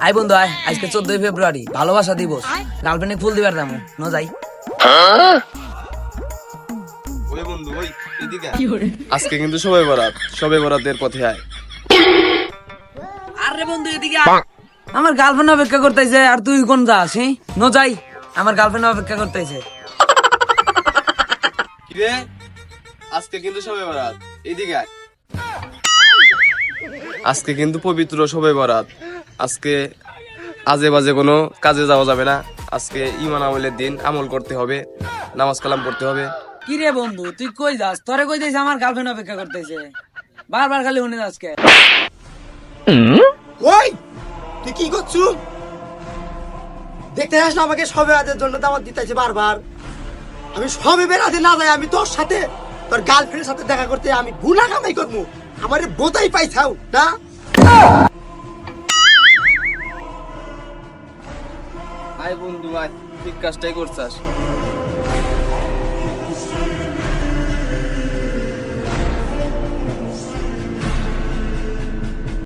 I বন্ধু আয়, আজকে 14 ফেব্রুয়ারি ভালোবাসা দিবস। গার্লফ্রেন্ডে ফুল দিবার দাম ন যাই। ওই বন্ধু ওই এদিকে আজকে কিন্তু সবে বরাতের পথে আয়। আরে বন্ধু এদিকে আয়। আমার গার্লফ্রেন্ড অপেক্ষা করতেছে আর তুই কোন যাস? ন যাই, আমার গার্লফ্রেন্ড অপেক্ষা করতেছে। কি রে আজকে কিন্তু সবে বরাত, এদিকে আয়। আজকে কিন্তু পবিত্র সবে বরাত। আজকে আজে বাজে কোনো কাজে যাওয়া যাবে না। আজকে ঈমান আমলের দিন, আমল করতে হবে, নামাজ কালাম পড়তে হবে। কি রে বন্ধু তুই কই যাস? তোরে কই যাইস? আমার গার্লফ্রেন্ড অপেক্ষা করতেছে, বারবার খালি শুনে যাস কে? ওই তুই কি করছু? দেখতে যাস না আমাকে সবে রাতের জন্য দাওয়াত দিতেছে বারবার। আমি সবে বেড়াতে না যাই, আমি তোর সাথে তোর গার্লফ্রেন্ডের সাথে দেখা করতে আমি গুনাহ কামাই করবো। আমারে বোঝাই পাইছাও না? আয় বন্ধু আয়, ঠিক কাজটাই করছাস।